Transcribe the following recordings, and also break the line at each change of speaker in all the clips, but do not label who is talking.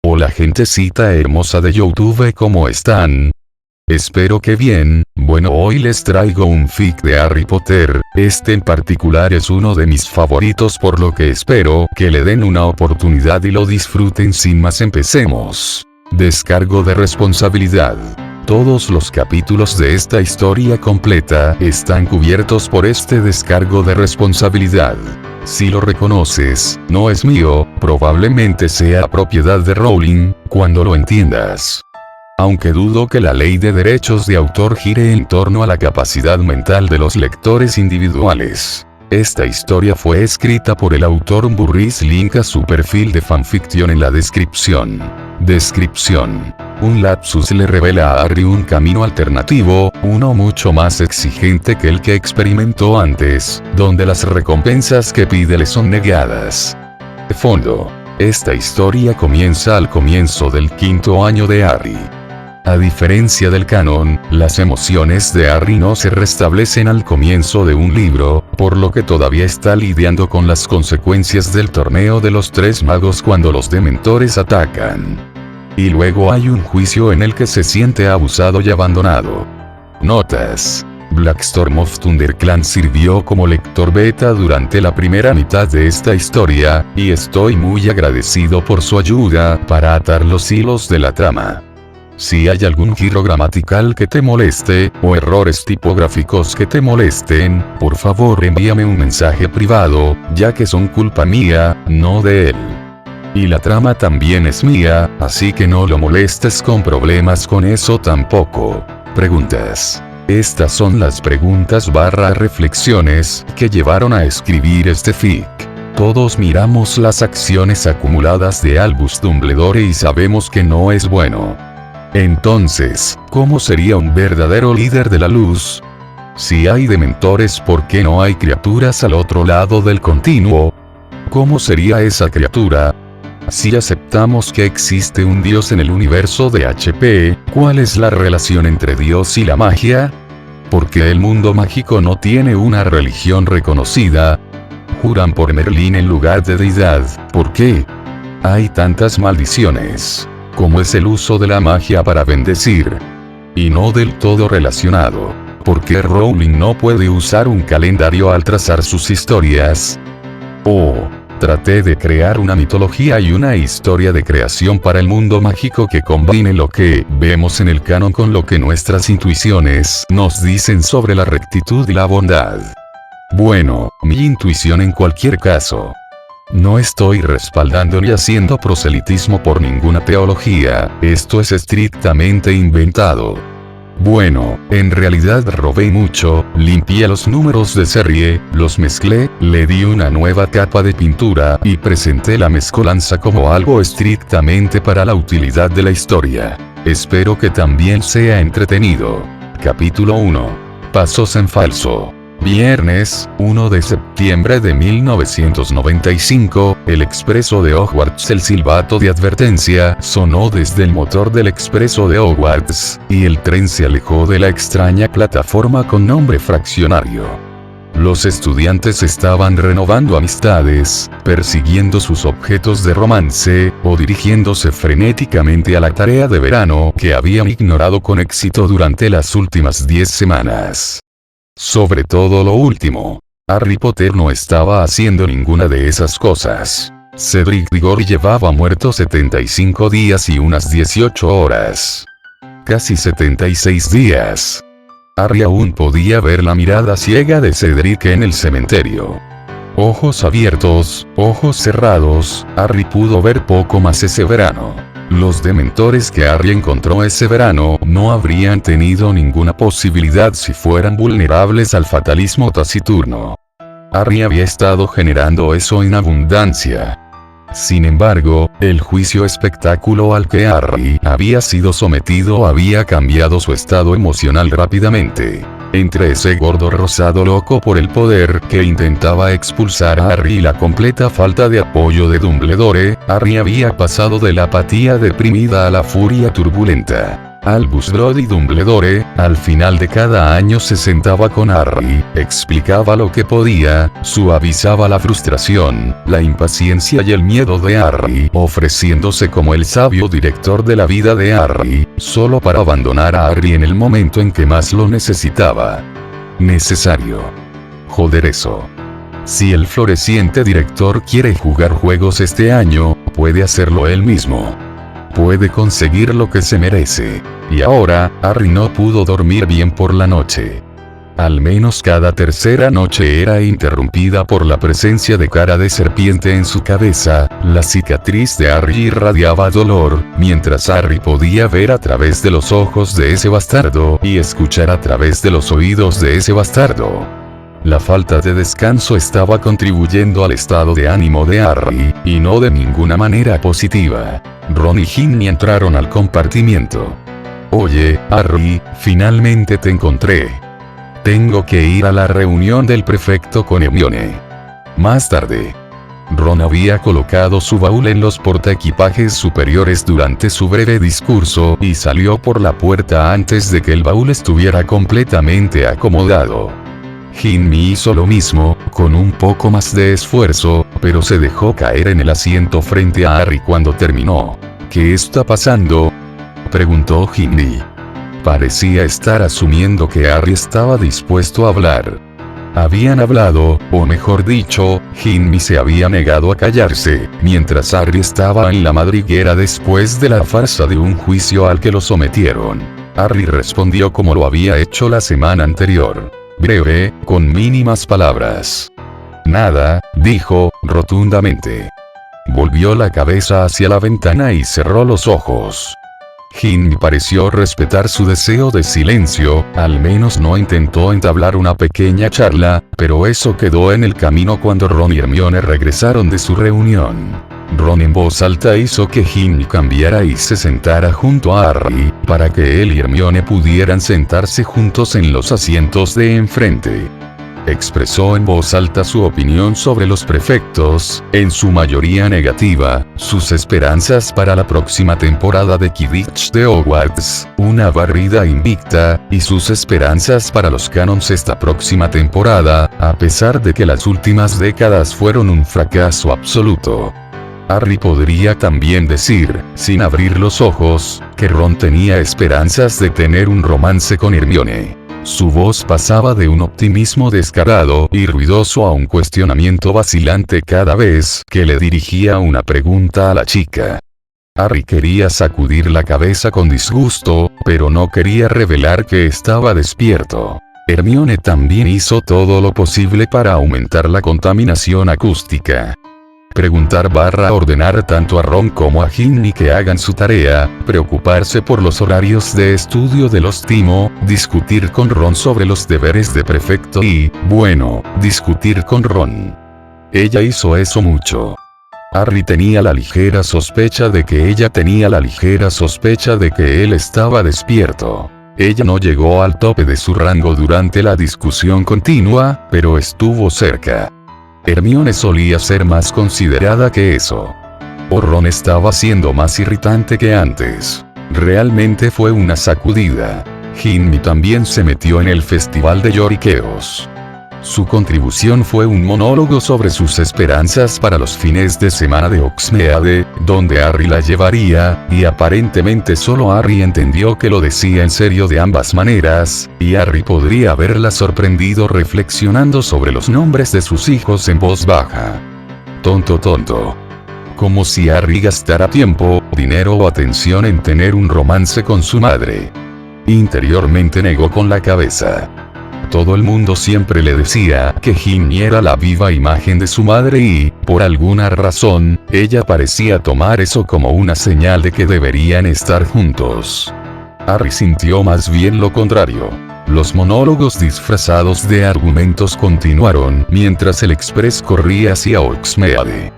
Hola gentecita hermosa de YouTube, ¿cómo están? Espero que bien. Bueno, hoy les traigo un fic de Harry Potter. Este en particular es uno de mis favoritos, por lo que espero que le den una oportunidad y lo disfruten. Sin más, empecemos. Descargo de responsabilidad. Todos los capítulos de esta historia completa están cubiertos por este descargo de responsabilidad. Si lo reconoces, no es mío, probablemente sea propiedad de Rowling, cuando lo entiendas. Aunque dudo que la ley de derechos de autor gire en torno a la capacidad mental de los lectores individuales. Esta historia fue escrita por el autor Burris. Link a su perfil de fanfiction en la descripción. Descripción. Un lapsus le revela a Harry un camino alternativo, uno mucho más exigente que el que experimentó antes, donde las recompensas que pide le son negadas. De fondo, esta historia comienza al comienzo del quinto año de Harry. A diferencia del canon, las emociones de Harry no se restablecen al comienzo de un libro, por lo que todavía está lidiando con las consecuencias del torneo de los tres magos cuando los dementores atacan. Y luego hay un juicio en el que se siente abusado y abandonado. Notas. Blackstorm of ThunderClan sirvió como lector beta durante la primera mitad de esta historia, y estoy muy agradecido por su ayuda para atar los hilos de la trama. Si hay algún giro gramatical que te moleste, o errores tipográficos que te molesten, por favor envíame un mensaje privado, ya que son culpa mía, no de él. Y la trama también es mía, así que no lo molestes con problemas con eso tampoco. Preguntas. Estas son las preguntas / reflexiones que llevaron a escribir este fic. Todos miramos las acciones acumuladas de Albus Dumbledore y sabemos que no es bueno. Entonces, ¿cómo sería un verdadero líder de la luz? Si hay dementores, ¿por qué no hay criaturas al otro lado del continuo? ¿Cómo sería esa criatura? Si aceptamos que existe un dios en el universo de HP, ¿cuál es la relación entre Dios y la magia? ¿Por qué el mundo mágico no tiene una religión reconocida? Juran por Merlín en lugar de deidad, ¿por qué? Hay tantas maldiciones. ¿Cómo es el uso de la magia para bendecir? Y no del todo relacionado. ¿Por qué Rowling no puede usar un calendario al trazar sus historias? Traté de crear una mitología y una historia de creación para el mundo mágico que combine lo que vemos en el canon con lo que nuestras intuiciones nos dicen sobre la rectitud y la bondad. Bueno, mi intuición en cualquier caso. No estoy respaldando ni haciendo proselitismo por ninguna teología, esto es estrictamente inventado. Bueno, en realidad robé mucho, limpié los números de serie, los mezclé, le di una nueva capa de pintura y presenté la mezcolanza como algo estrictamente para la utilidad de la historia. Espero que también sea entretenido. Capítulo 1. Pasos en falso. Viernes, 1 de septiembre de 1995, el expreso de Hogwarts. El silbato de advertencia sonó desde el motor del expreso de Hogwarts, y el tren se alejó de la extraña plataforma con nombre Fraccionario. Los estudiantes estaban renovando amistades, persiguiendo sus objetos de romance, o dirigiéndose frenéticamente a la tarea de verano que habían ignorado con éxito durante las últimas 10 semanas. Sobre todo lo último. Harry Potter no estaba haciendo ninguna de esas cosas. Cedric Diggory llevaba muerto 75 días y unas 18 horas. Casi 76 días. Harry aún podía ver la mirada ciega de Cedric en el cementerio. Ojos abiertos, ojos cerrados, Harry pudo ver poco más ese verano. Los dementores que Harry encontró ese verano no habrían tenido ninguna posibilidad si fueran vulnerables al fatalismo taciturno. Harry había estado generando eso en abundancia. Sin embargo, el juicio espectáculo al que Harry había sido sometido había cambiado su estado emocional rápidamente. Entre ese gordo rosado loco por el poder que intentaba expulsar a Harry y la completa falta de apoyo de Dumbledore, Harry había pasado de la apatía deprimida a la furia turbulenta. Albus Brody Dumbledore, al final de cada año se sentaba con Harry, explicaba lo que podía, suavizaba la frustración, la impaciencia y el miedo de Harry, ofreciéndose como el sabio director de la vida de Harry, solo para abandonar a Harry en el momento en que más lo necesitaba. Necesario. Joder eso. Si el floreciente director quiere jugar juegos este año, puede hacerlo él mismo. Puede conseguir lo que se merece. Y ahora, Harry no pudo dormir bien por la noche. Al menos cada tercera noche era interrumpida por la presencia de Cara de Serpiente en su cabeza, la cicatriz de Harry irradiaba dolor, mientras Harry podía ver a través de los ojos de ese bastardo y escuchar a través de los oídos de ese bastardo. La falta de descanso estaba contribuyendo al estado de ánimo de Harry, y no de ninguna manera positiva. Ron y Ginny entraron al compartimiento. Oye, Harry, finalmente te encontré. Tengo que ir a la reunión del prefecto con Hermione. Más tarde. Ron había colocado su baúl en los portaequipajes superiores durante su breve discurso y salió por la puerta antes de que el baúl estuviera completamente acomodado. Ginny hizo lo mismo, con un poco más de esfuerzo, pero se dejó caer en el asiento frente a Harry cuando terminó. ¿Qué está pasando?, preguntó Ginny. Parecía estar asumiendo que Harry estaba dispuesto a hablar. Habían hablado, o mejor dicho, Ginny se había negado a callarse, mientras Harry estaba en la madriguera después de la farsa de un juicio al que lo sometieron. Harry respondió como lo había hecho la semana anterior. Breve, con mínimas palabras. Nada, dijo, rotundamente. Volvió la cabeza hacia la ventana y cerró los ojos. Ginny pareció respetar su deseo de silencio, al menos no intentó entablar una pequeña charla, pero eso quedó en el camino cuando Ron y Hermione regresaron de su reunión. Ron en voz alta hizo que Ginny cambiara y se sentara junto a Harry, para que él y Hermione pudieran sentarse juntos en los asientos de enfrente. Expresó en voz alta su opinión sobre los prefectos, en su mayoría negativa, sus esperanzas para la próxima temporada de Quidditch de Hogwarts, una barrida invicta, y sus esperanzas para los canons esta próxima temporada, a pesar de que las últimas décadas fueron un fracaso absoluto. Harry podría también decir, sin abrir los ojos, que Ron tenía esperanzas de tener un romance con Hermione. Su voz pasaba de un optimismo descarado y ruidoso a un cuestionamiento vacilante cada vez que le dirigía una pregunta a la chica. Harry quería sacudir la cabeza con disgusto, pero no quería revelar que estaba despierto. Hermione también hizo todo lo posible para aumentar la contaminación acústica. Preguntar/ordenar tanto a Ron como a Ginny que hagan su tarea, preocuparse por los horarios de estudio de los Timo, discutir con Ron sobre los deberes de prefecto y, bueno, discutir con Ron. Ella hizo eso mucho. Harry tenía la ligera sospecha de que ella tenía la ligera sospecha de que él estaba despierto. Ella no llegó al tope de su rango durante la discusión continua, pero estuvo cerca. Hermione solía ser más considerada que eso. O Ron estaba siendo más irritante que antes. Realmente fue una sacudida. Ginny también se metió en el festival de lloriqueos. Su contribución fue un monólogo sobre sus esperanzas para los fines de semana de Hogsmeade, donde Harry la llevaría, y aparentemente solo Harry entendió que lo decía en serio de ambas maneras, y Harry podría haberla sorprendido reflexionando sobre los nombres de sus hijos en voz baja. Tonto. Como si Harry gastara tiempo, dinero o atención en tener un romance con su madre. Interiormente negó con la cabeza. Todo el mundo siempre le decía que Ginny era la viva imagen de su madre y, por alguna razón, ella parecía tomar eso como una señal de que deberían estar juntos. Harry sintió más bien lo contrario. Los monólogos disfrazados de argumentos continuaron mientras el Express corría hacia Hogsmeade.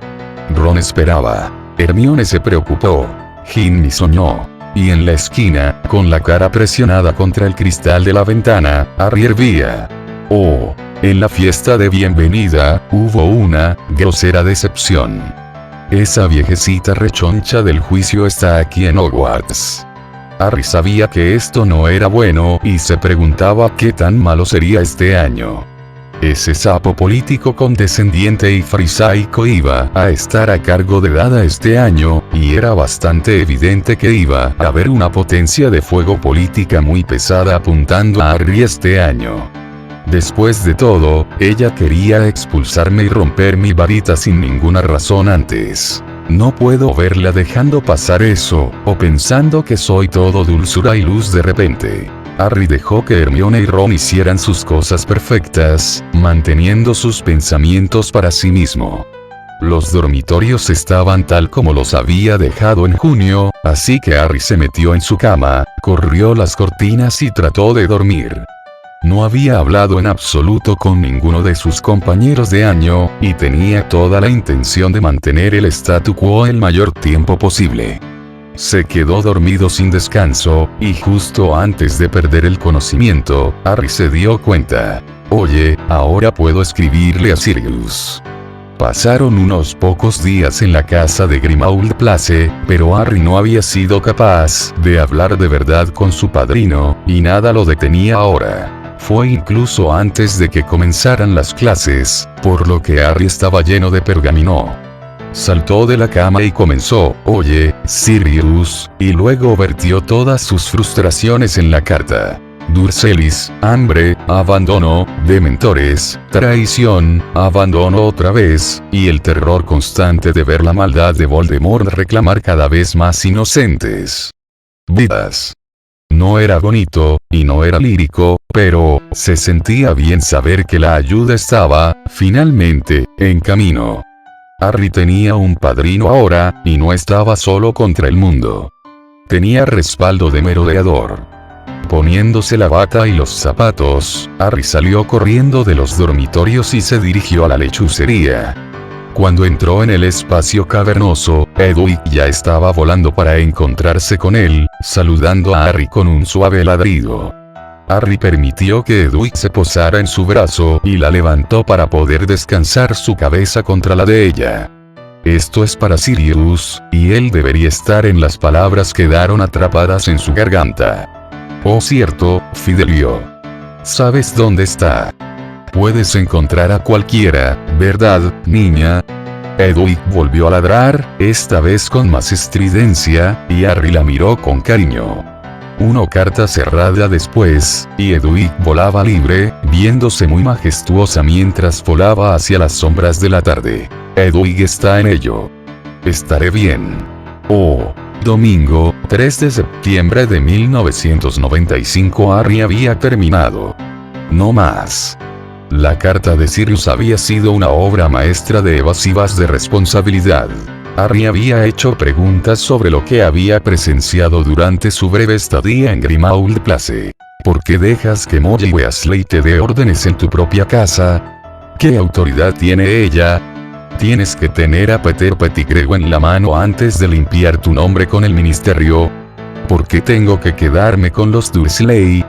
Ron esperaba. Hermione se preocupó. Ginny soñó. Y en la esquina, con la cara presionada contra el cristal de la ventana, Harry hervía. Oh, en la fiesta de bienvenida, hubo una grosera decepción. Esa viejecita rechoncha del juicio está aquí en Hogwarts. Harry sabía que esto no era bueno y se preguntaba qué tan malo sería este año. Ese sapo político condescendiente y farisaico iba a estar a cargo de Dada este año, y era bastante evidente que iba a haber una potencia de fuego política muy pesada apuntando a Harry este año. Después de todo, ella quería expulsarme y romper mi varita sin ninguna razón antes. No puedo verla dejando pasar eso, o pensando que soy todo dulzura y luz de repente. Harry dejó que Hermione y Ron hicieran sus cosas perfectas, manteniendo sus pensamientos para sí mismo. Los dormitorios estaban tal como los había dejado en junio, así que Harry se metió en su cama, corrió las cortinas y trató de dormir. No había hablado en absoluto con ninguno de sus compañeros de año, y tenía toda la intención de mantener el statu quo el mayor tiempo posible. Se quedó dormido sin descanso, y justo antes de perder el conocimiento, Harry se dio cuenta. Oye, ahora puedo escribirle a Sirius. Pasaron unos pocos días en la casa de Grimmauld Place, pero Harry no había sido capaz de hablar de verdad con su padrino, y nada lo detenía ahora. Fue incluso antes de que comenzaran las clases, por lo que Harry estaba lleno de pergamino. Saltó de la cama y comenzó, oye, Sirius, y luego vertió todas sus frustraciones en la carta. Durcelis, hambre, abandono, dementores, traición, abandono otra vez, y el terror constante de ver la maldad de Voldemort reclamar cada vez más inocentes vidas. No era bonito, y no era lírico, pero se sentía bien saber que la ayuda estaba, finalmente, en camino. Harry tenía un padrino ahora, y no estaba solo contra el mundo. Tenía respaldo de merodeador. Poniéndose la bata y los zapatos, Harry salió corriendo de los dormitorios y se dirigió a la lechucería. Cuando entró en el espacio cavernoso, Hedwig ya estaba volando para encontrarse con él, saludando a Harry con un suave ladrido. Harry permitió que Hedwig se posara en su brazo y la levantó para poder descansar su cabeza contra la de ella. Esto es para Sirius, y él debería estar en las palabras quedaron atrapadas en su garganta. Oh cierto, Fidelio. ¿Sabes dónde está? Puedes encontrar a cualquiera, ¿verdad, niña? Hedwig volvió a ladrar, esta vez con más estridencia, y Harry la miró con cariño. Una carta cerrada después, y Hedwig volaba libre, viéndose muy majestuosa mientras volaba hacia las sombras de la tarde. Hedwig está en ello. Estaré bien. Oh. Domingo, 3 de septiembre de 1995. Harry había terminado. No más. La carta de Sirius había sido una obra maestra de evasivas de responsabilidad. Harry había hecho preguntas sobre lo que había presenciado durante su breve estadía en Grimmauld Place. ¿Por qué dejas que Molly Weasley te dé órdenes en tu propia casa? ¿Qué autoridad tiene ella? Tienes que tener a Peter Pettigrew en la mano antes de limpiar tu nombre con el ministerio. ¿Por qué tengo que quedarme con los Dursley?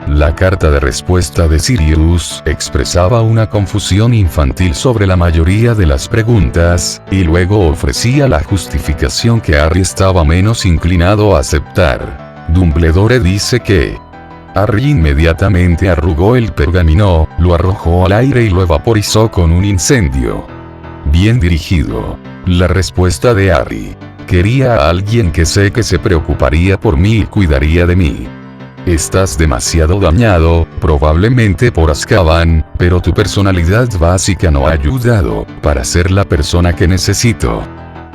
La carta de respuesta de Sirius expresaba una confusión infantil sobre la mayoría de las preguntas, y luego ofrecía la justificación que Harry estaba menos inclinado a aceptar. Dumbledore dice que... Harry inmediatamente arrugó el pergamino, lo arrojó al aire y lo vaporizó con un incendio. Bien dirigido. La respuesta de Harry. Quería a alguien que sé que se preocuparía por mí y cuidaría de mí. Estás demasiado dañado, probablemente por Azkaban, pero tu personalidad básica no ha ayudado para ser la persona que necesito.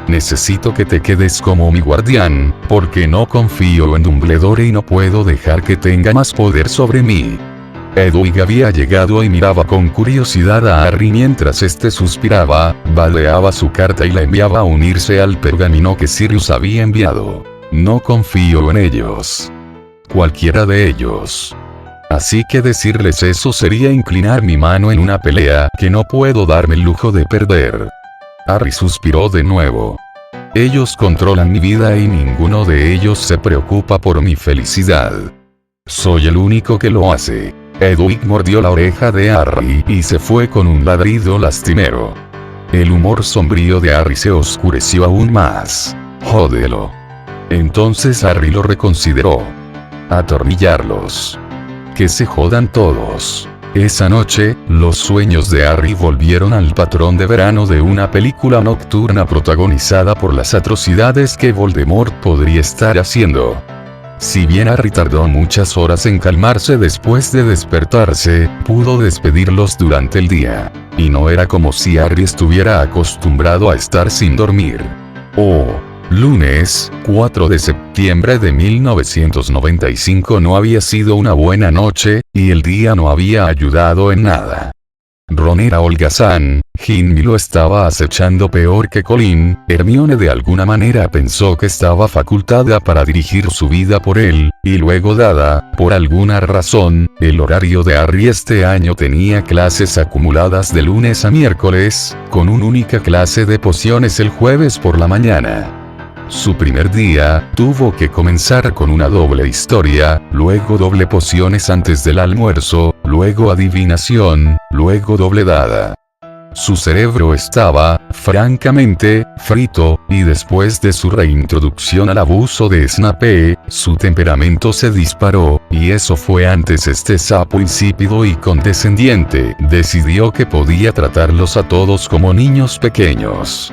Necesito que te quedes como mi guardián, porque no confío en Dumbledore y no puedo dejar que tenga más poder sobre mí. Hedwig había llegado y miraba con curiosidad a Harry mientras este suspiraba, baleaba su carta y la enviaba a unirse al pergamino que Sirius había enviado. No confío en ellos. Cualquiera de ellos. Así que decirles eso sería inclinar mi mano en una pelea que no puedo darme el lujo de perder. Harry suspiró de nuevo. Ellos controlan mi vida y ninguno de ellos se preocupa por mi felicidad. Soy el único que lo hace. Hedwig mordió la oreja de Harry y se fue con un ladrido lastimero. El humor sombrío de Harry se oscureció aún más. Jódelo. Entonces Harry lo reconsideró. Atornillarlos. Que se jodan todos. Esa noche, los sueños de Harry volvieron al patrón de verano de una película nocturna protagonizada por las atrocidades que Voldemort podría estar haciendo. Si bien Harry tardó muchas horas en calmarse después de despertarse, pudo despedirlos durante el día. Y no era como si Harry estuviera acostumbrado a estar sin dormir. Lunes, 4 de septiembre de 1995 no había sido una buena noche, y el día no había ayudado en nada. Ron era holgazán, Ginny lo estaba acechando peor que Colin, Hermione de alguna manera pensó que estaba facultada para dirigir su vida por él, y luego dada, por alguna razón, el horario de Harry este año tenía clases acumuladas de lunes a miércoles, con una única clase de pociones el jueves por la mañana. Su primer día, tuvo que comenzar con una doble historia, luego doble pociones antes del almuerzo, luego adivinación, luego doble dada. Su cerebro estaba, francamente, frito, y después de su reintroducción al abuso de Snape, su temperamento se disparó, y eso fue antes este sapo insípido y condescendiente, decidió que podía tratarlos a todos como niños pequeños.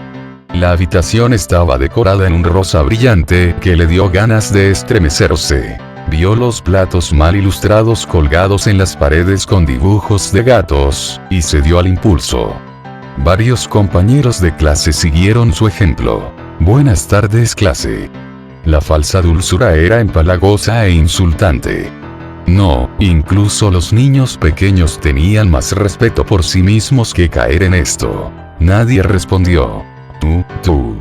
La habitación estaba decorada en un rosa brillante que le dio ganas de estremecerse. Vio los platos mal ilustrados colgados en las paredes con dibujos de gatos, y se dio al impulso. Varios compañeros de clase siguieron su ejemplo. Buenas tardes, clase. La falsa dulzura era empalagosa e insultante. No, incluso los niños pequeños tenían más respeto por sí mismos que caer en esto. Nadie respondió. Tú.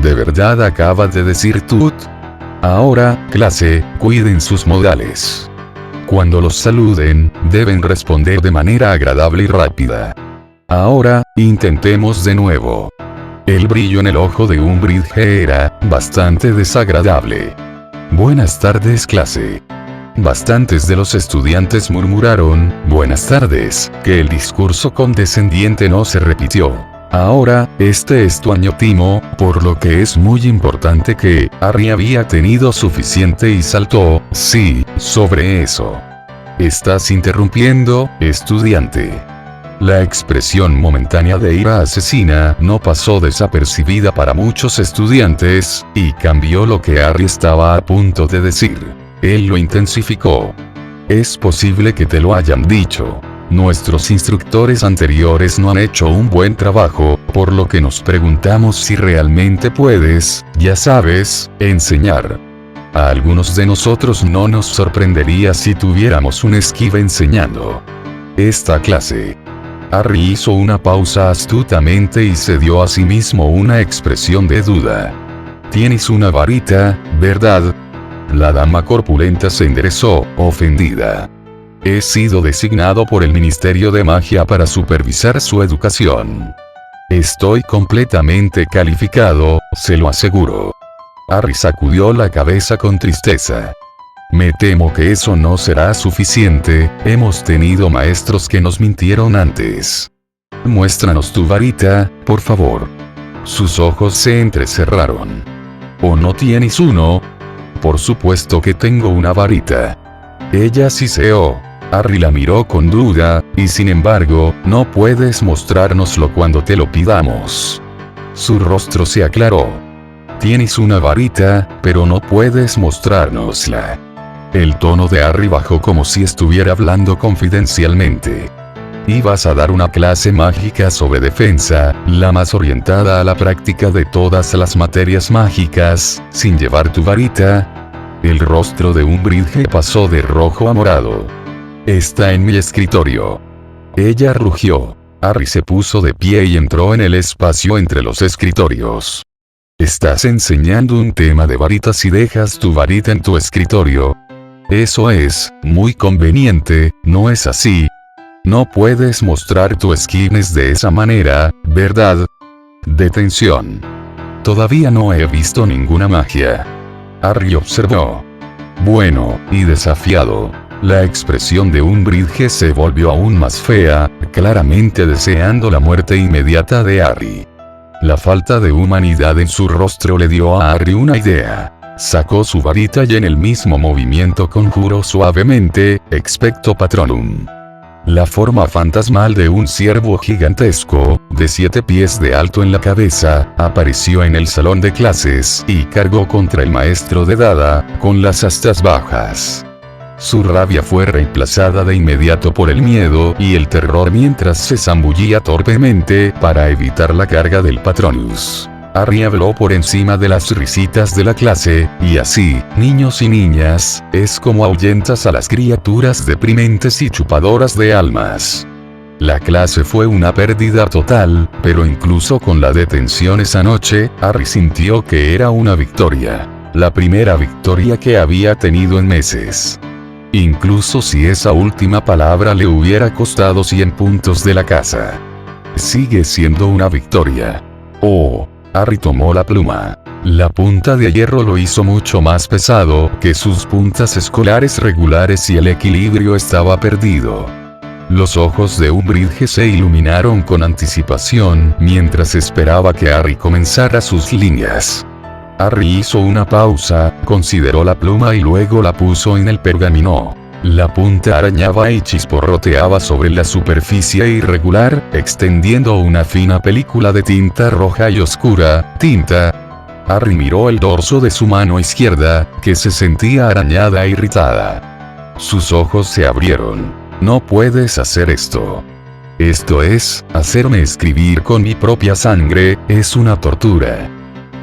¿De verdad acaba de decir tut? Ahora, clase, cuiden sus modales. Cuando los saluden, deben responder de manera agradable y rápida. Ahora, intentemos de nuevo. El brillo en el ojo de Umbridge era bastante desagradable. Buenas tardes, clase. Bastantes de los estudiantes murmuraron, buenas tardes, que el discurso condescendiente no se repitió. Ahora, este es tu año Timo, por lo que es muy importante que, Harry había tenido suficiente y saltó, sí, sobre eso. Estás interrumpiendo, estudiante. La expresión momentánea de ira asesina no pasó desapercibida para muchos estudiantes, y cambió lo que Harry estaba a punto de decir. Él lo intensificó. Es posible que te lo hayan dicho. Nuestros instructores anteriores no han hecho un buen trabajo, por lo que nos preguntamos si realmente puedes, ya sabes, enseñar. A algunos de nosotros no nos sorprendería si tuviéramos un esquive enseñando esta clase. Harry hizo una pausa astutamente y se dio a sí mismo una expresión de duda. Tienes una varita, ¿verdad? La dama corpulenta se enderezó, ofendida. He sido designado por el Ministerio de Magia para supervisar su educación. Estoy completamente calificado, se lo aseguro. Harry sacudió la cabeza con tristeza. Me temo que eso no será suficiente, hemos tenido maestros que nos mintieron antes. Muéstranos tu varita, por favor. Sus ojos se entrecerraron. ¿O no tienes uno? Por supuesto que tengo una varita. Ella siseó. Harry la miró con duda, y sin embargo, no puedes mostrárnoslo cuando te lo pidamos. Su rostro se aclaró. Tienes una varita, pero no puedes mostrárnosla. El tono de Harry bajó como si estuviera hablando confidencialmente. ¿Ibas a dar una clase mágica sobre defensa, la más orientada a la práctica de todas las materias mágicas, sin llevar tu varita? El rostro de Umbridge pasó de rojo a morado. Está en mi escritorio. Ella rugió. Harry se puso de pie y entró en el espacio entre los escritorios. Estás enseñando un tema de varitas y dejas tu varita en tu escritorio. Eso es, muy conveniente, ¿no es así? No puedes mostrar tu esquines de esa manera, ¿verdad? Detención. Todavía no he visto ninguna magia. Harry observó. Bueno, y desafiado. La expresión de Umbridge se volvió aún más fea, claramente deseando la muerte inmediata de Harry. La falta de humanidad en su rostro le dio a Harry una idea. Sacó su varita y en el mismo movimiento conjuró suavemente, Expecto Patronum. La forma fantasmal de un ciervo gigantesco, de 7 pies de alto en la cabeza, apareció en el salón de clases y cargó contra el maestro de Dada, con las astas bajas. Su rabia fue reemplazada de inmediato por el miedo y el terror mientras se zambullía torpemente para evitar la carga del Patronus. Harry habló por encima de las risitas de la clase, y así, niños y niñas, es como ahuyentas a las criaturas deprimentes y chupadoras de almas. La clase fue una pérdida total, pero incluso con la detención esa noche, Harry sintió que era una victoria. La primera victoria que había tenido en meses. Incluso si esa última palabra le hubiera costado 100 puntos de la casa. Sigue siendo una victoria. Oh. Harry tomó la pluma. La punta de hierro lo hizo mucho más pesado que sus puntas escolares regulares y el equilibrio estaba perdido. Los ojos de Umbridge se iluminaron con anticipación mientras esperaba que Harry comenzara sus líneas. Harry hizo una pausa, consideró la pluma y luego la puso en el pergamino. La punta arañaba y chisporroteaba sobre la superficie irregular, extendiendo una fina película de tinta roja y oscura, tinta. Harry miró el dorso de su mano izquierda, que se sentía arañada e irritada. Sus ojos se abrieron. No puedes hacer esto. Esto es, hacerme escribir con mi propia sangre, es una tortura.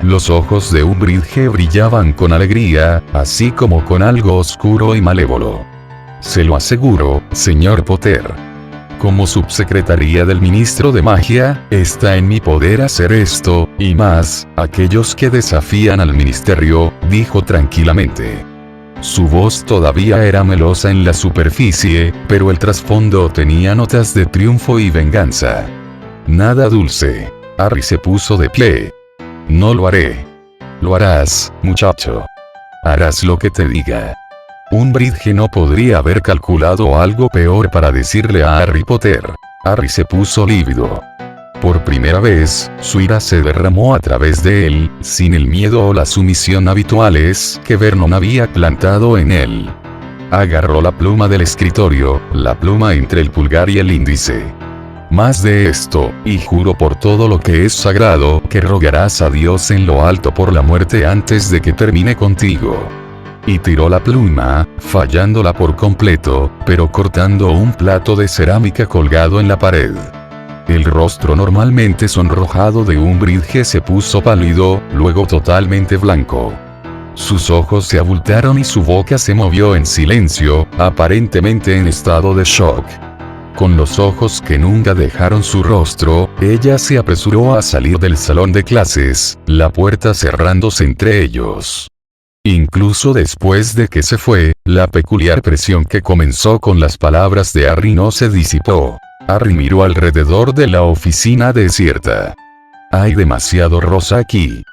Los ojos de Umbridge brillaban con alegría, así como con algo oscuro y malévolo. Se lo aseguro, señor Potter. Como subsecretaria del ministro de magia, está en mi poder hacer esto, y más, aquellos que desafían al ministerio, dijo tranquilamente. Su voz todavía era melosa en la superficie, pero el trasfondo tenía notas de triunfo y venganza. Nada dulce. Harry se puso de pie. No lo haré. Lo harás, muchacho. Harás lo que te diga. Umbridge no podría haber calculado algo peor para decirle a Harry Potter. Harry se puso lívido. Por primera vez, su ira se derramó a través de él, sin el miedo o la sumisión habituales que Vernon había plantado en él. Agarró la pluma del escritorio, la pluma entre el pulgar y el índice. Más de esto, y juro por todo lo que es sagrado, que rogarás a Dios en lo alto por la muerte antes de que termine contigo. Y tiró la pluma, fallándola por completo, pero cortando un plato de cerámica colgado en la pared. El rostro normalmente sonrojado de Umbridge se puso pálido, luego totalmente blanco. Sus ojos se abultaron y su boca se movió en silencio, aparentemente en estado de shock. Con los ojos que nunca dejaron su rostro, ella se apresuró a salir del salón de clases, la puerta cerrándose entre ellos. Incluso después de que se fue, la peculiar presión que comenzó con las palabras de Harry no se disipó. Harry miró alrededor de la oficina desierta. Hay demasiado rosa aquí.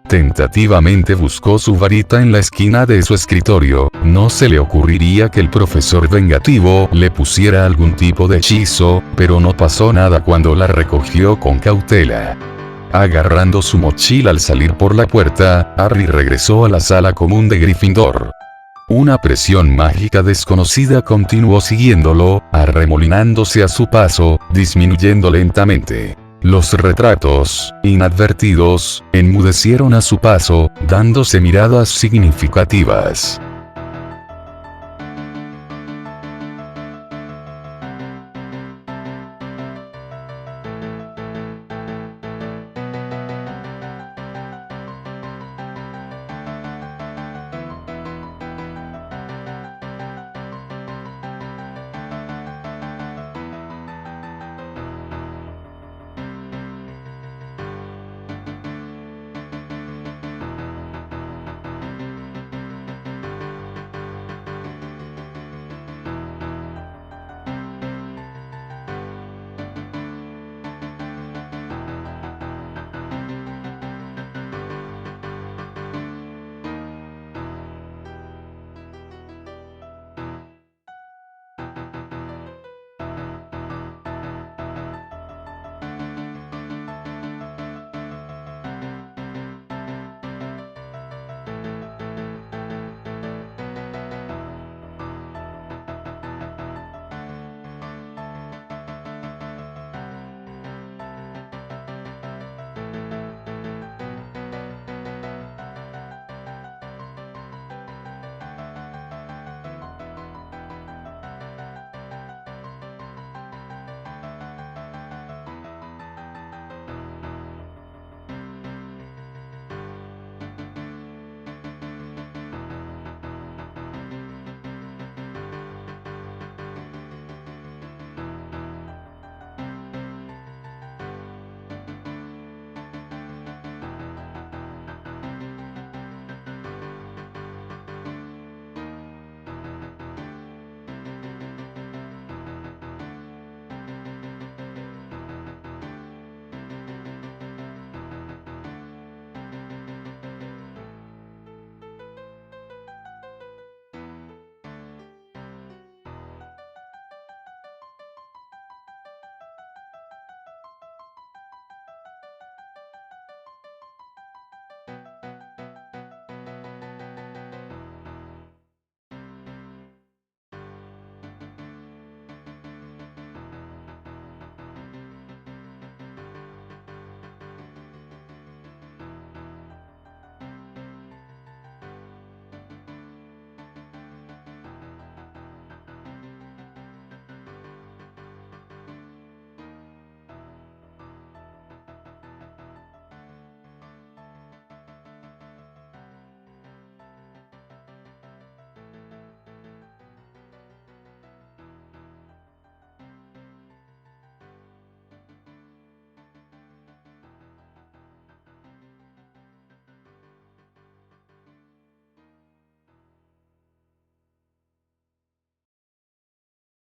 Tentativamente buscó su varita en la esquina de su escritorio, no se le ocurriría que el profesor vengativo le pusiera algún tipo de hechizo, pero no pasó nada cuando la recogió con cautela. Agarrando su mochila al salir por la puerta, Harry regresó a la sala común de Gryffindor. Una presión mágica desconocida continuó siguiéndolo, arremolinándose a su paso, disminuyendo lentamente. Los retratos, inadvertidos, enmudecieron a su paso, dándose miradas significativas.